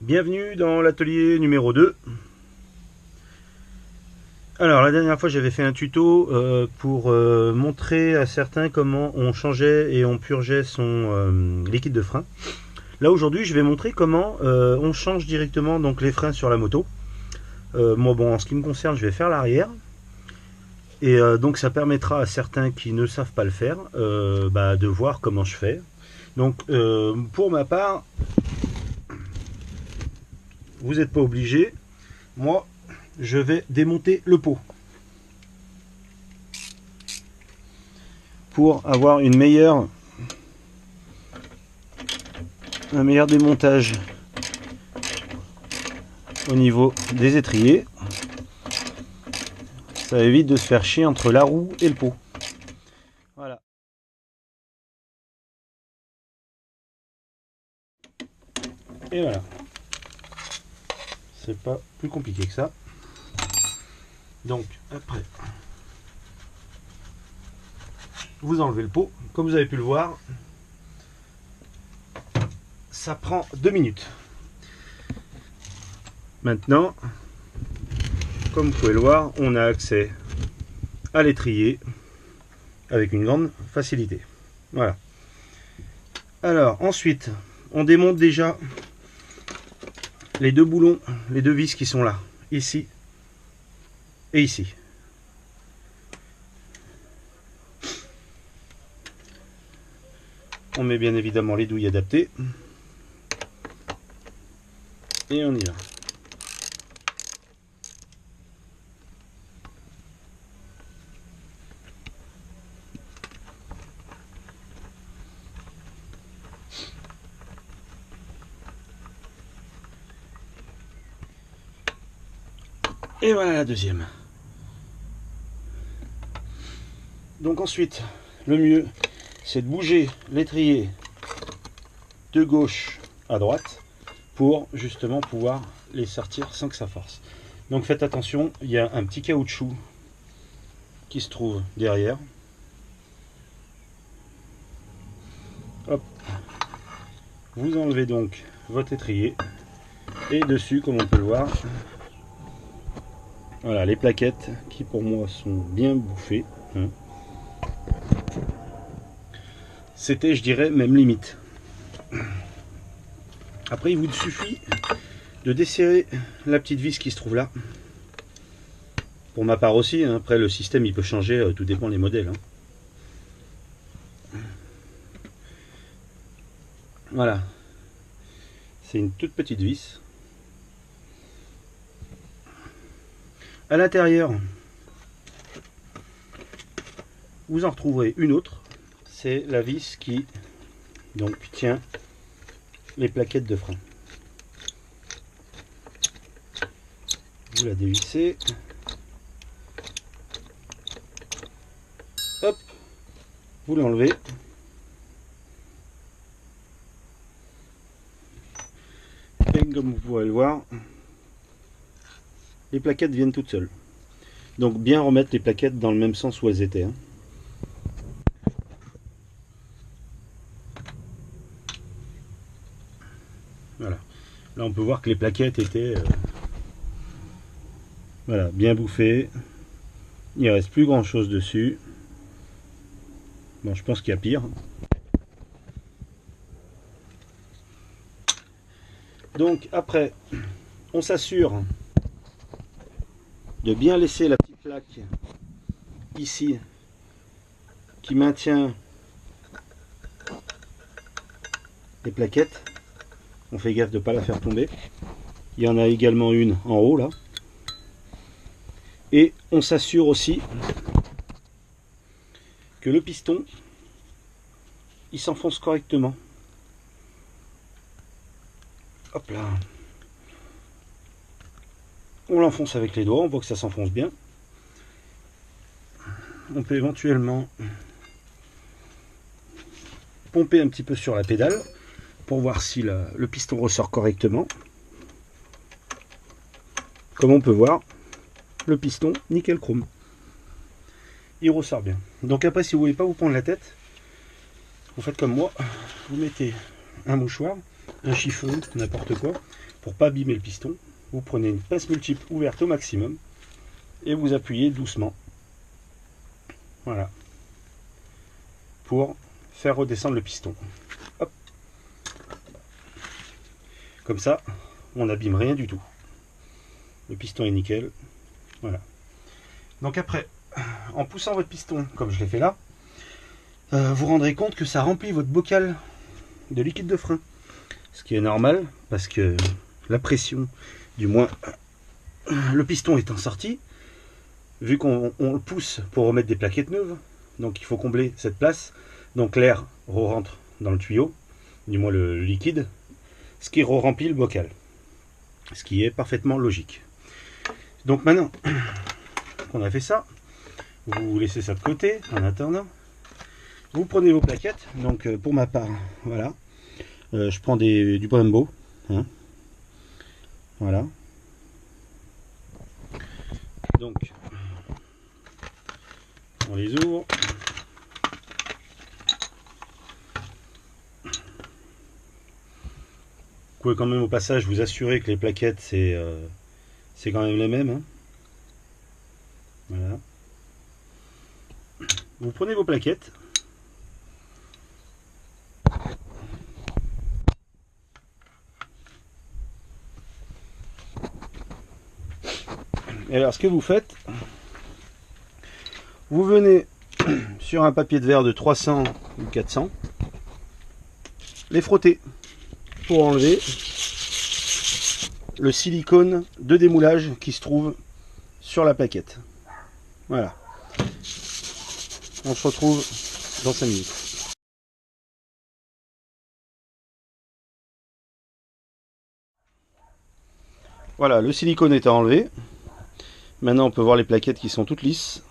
Bienvenue dans l'atelier numéro 2. Alors la dernière fois j'avais fait un tuto pour montrer à certains comment on changeait et on purgeait son liquide de frein. Là aujourd'hui je vais montrer comment on change directement donc les freins sur la moto. Moi bon, en ce qui me concerne je vais faire l'arrière. Et donc ça permettra à certains qui ne savent pas le faire de voir comment je fais. Donc pour ma part, vous n'êtes pas obligé. Moi, je vais démonter le pot pour avoir un meilleur démontage au niveau des étriers. Ça évite de se faire chier entre la roue et le pot. Voilà. Et voilà. C'est pas plus compliqué que ça. Donc après, vous enlevez le pot. Comme vous avez pu le voir, ça prend 2 minutes. Maintenant, comme vous pouvez le voir, on a accès à l'étrier avec une grande facilité. Voilà. Alors ensuite, on démonte déjà les deux boulons, les deux vis qui sont là, ici et ici. On met bien évidemment les douilles adaptées et on y va. Et voilà la deuxième. Donc ensuite, le mieux, c'est de bouger l'étrier de gauche à droite pour justement pouvoir les sortir sans que ça force. Donc faites attention, il y a un petit caoutchouc qui se trouve derrière. Hop. Vous enlevez donc votre étrier et dessus, comme on peut le voir, voilà les plaquettes qui pour moi sont bien bouffées. C'était, je dirais, même limite. Après, il vous suffit de desserrer la petite vis qui se trouve là. Pour ma part aussi, hein. Après le système il peut changer, tout dépend des modèles. Voilà. C'est une toute petite vis. À l'intérieur, vous en retrouverez une autre. C'est la vis qui donc tient les plaquettes de frein. Vous la dévissez. Hop, vous l'enlevez. Et comme vous pourrez le voir, les plaquettes viennent toutes seules. Donc bien remettre les plaquettes dans le même sens où elles étaient. Voilà. Là on peut voir que les plaquettes étaient voilà, bien bouffées. Il ne reste plus grand chose dessus. Bon, je pense qu'il y a pire. Donc après, on s'assure de bien laisser la petite plaque ici qui maintient les plaquettes. On fait gaffe de ne pas la faire tomber. Il y en a également une en haut là. Et on s'assure aussi que le piston il s'enfonce correctement. Hop là. On l'enfonce avec les doigts, on voit que ça s'enfonce bien. On peut éventuellement pomper un petit peu sur la pédale pour voir si le piston ressort correctement. Comme on peut voir, le piston nickel chrome. Il ressort bien. Donc après, si vous voulez pas vous prendre la tête, vous faites comme moi, vous mettez un mouchoir, un chiffon, n'importe quoi, pour pas abîmer le piston, vous prenez une pince multiple ouverte au maximum et vous appuyez doucement. Voilà. Pour faire redescendre le piston. Hop. Comme ça, on n'abîme rien du tout. Le piston est nickel. Voilà. Donc après, en poussant votre piston, comme je l'ai fait là, vous rendrez compte que ça remplit votre bocal de liquide de frein. Ce qui est normal, parce que la pression, du moins le piston étant sorti, vu qu'on le pousse pour remettre des plaquettes neuves, donc il faut combler cette place, donc l'air rentre dans le tuyau, du moins le liquide, ce qui remplit le bocal, ce qui est parfaitement logique. Donc maintenant qu'on a fait ça, vous laissez ça de côté en attendant, vous prenez vos plaquettes, donc pour ma part, voilà, je prends du Brembo, hein, voilà, donc on les ouvre. Vous pouvez quand même au passage vous assurer que les plaquettes c'est quand même les mêmes, hein. Voilà. Vous prenez vos plaquettes. Et alors ce que vous faites, vous venez sur un papier de verre de 300 ou 400, les frotter pour enlever le silicone de démoulage qui se trouve sur la plaquette. Voilà. On se retrouve dans 5 minutes. Voilà, le silicone est enlevé. Maintenant on peut voir les plaquettes qui sont toutes lisses.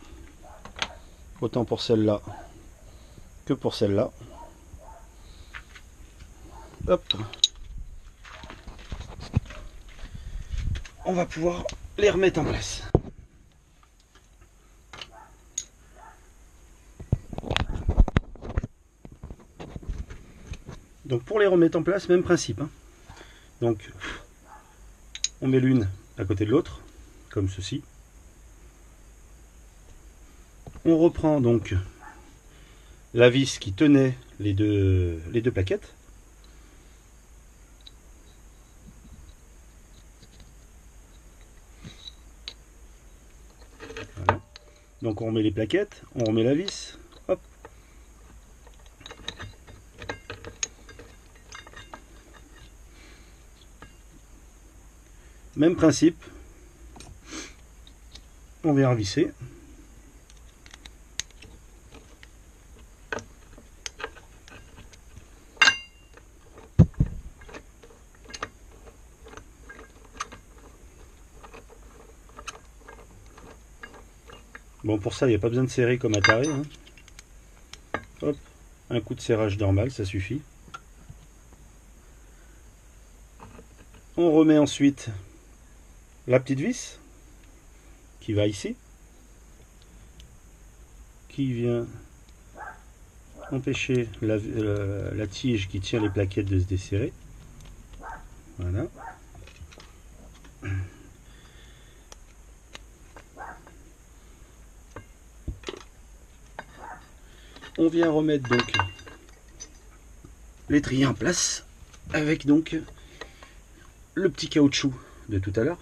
Autant pour celle-là que pour celle-là. Hop. On va pouvoir les remettre en place. Donc pour les remettre en place, même principe, hein. Donc on met l'une à côté de l'autre, comme ceci. On reprend donc la vis qui tenait les deux plaquettes. Voilà. Donc on remet les plaquettes, on remet la vis, hop. Même principe, on vient revisser. Bon, pour ça, il n'y a pas besoin de serrer comme à taré, hein. Hop, un coup de serrage normal, ça suffit. On remet ensuite la petite vis qui va ici, qui vient empêcher la tige qui tient les plaquettes de se desserrer. Voilà. On vient remettre donc l'étrier en place avec donc le petit caoutchouc de tout à l'heure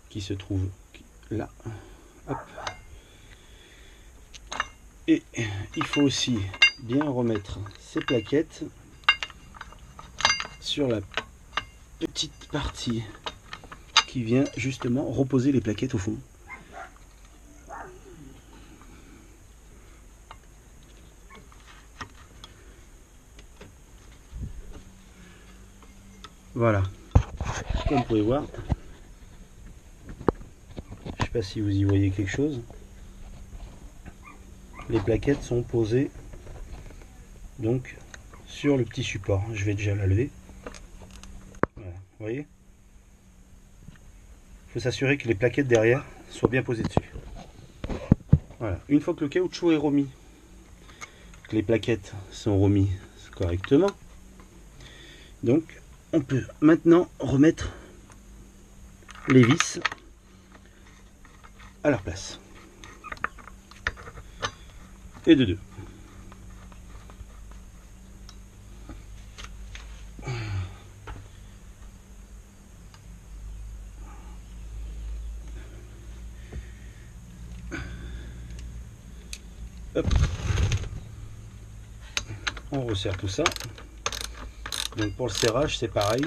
qui se trouve là. Hop. Et il faut aussi bien remettre ces plaquettes sur la petite partie qui vient justement reposer les plaquettes au fond. Voilà, comme vous pouvez voir, je sais pas si vous y voyez quelque chose, les plaquettes sont posées donc sur le petit support. Je vais déjà la lever. Voilà, vous voyez, il faut s'assurer que les plaquettes derrière soient bien posées dessus. Voilà, une fois que le caoutchouc est remis, que les plaquettes sont remises correctement, donc on peut maintenant remettre les vis à leur place. Et de deux. Hop. On resserre tout ça. Donc pour le serrage, c'est pareil.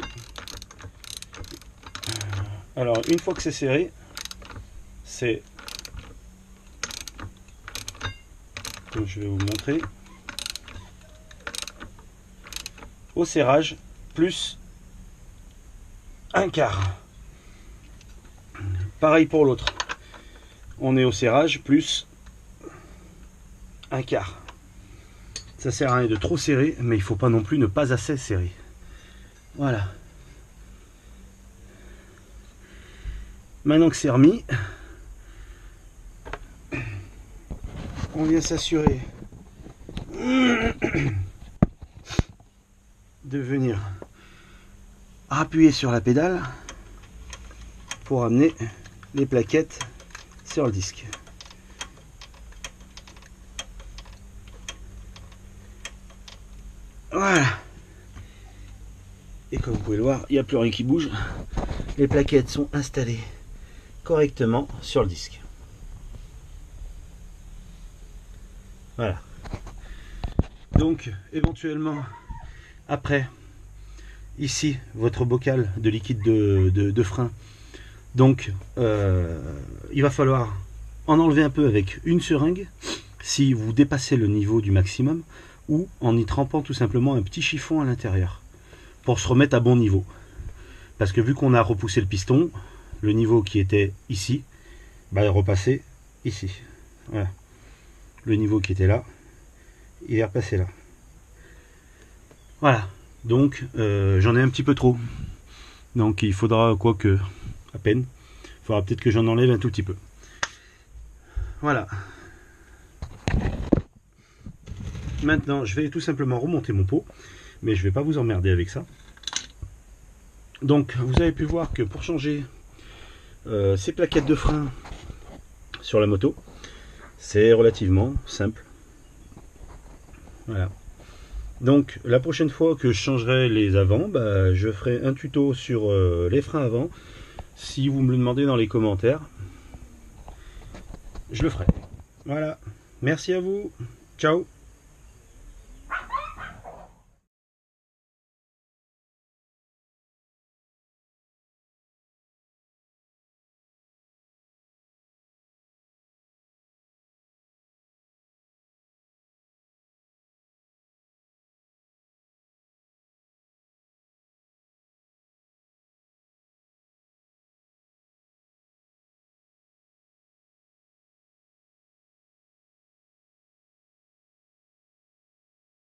Alors une fois que c'est serré, c'est, comme je vais vous montrer, au serrage plus un quart. Pareil pour l'autre. On est au serrage plus un quart. Ça sert à rien de trop serrer, mais il faut pas non plus ne pas assez serrer. Voilà. Maintenant que c'est remis, on vient s'assurer de venir appuyer sur la pédale pour amener les plaquettes sur le disque. Voilà. Et comme vous pouvez le voir, il n'y a plus rien qui bouge. Les plaquettes sont installées correctement sur le disque. Voilà. Donc, éventuellement, après, ici, votre bocal de liquide de frein. Donc, il va falloir en enlever un peu avec une seringue, si vous dépassez le niveau du maximum, ou en y trempant tout simplement un petit chiffon à l'intérieur, pour se remettre à bon niveau. Parce que vu qu'on a repoussé le piston, le niveau qui était ici, bah, est repassé ici. Voilà. Le niveau qui était là, il est repassé là. Voilà. Donc, j'en ai un petit peu trop. Donc, il faudra, quoique, à peine, il faudra peut-être que j'en enlève un tout petit peu. Voilà. Maintenant, je vais tout simplement remonter mon pot, mais je ne vais pas vous emmerder avec ça. Donc, vous avez pu voir que pour changer ces plaquettes de frein sur la moto, c'est relativement simple. Voilà. Donc, la prochaine fois que je changerai les avants, bah, je ferai un tuto sur les freins avant. Si vous me le demandez dans les commentaires, je le ferai. Voilà. Merci à vous. Ciao.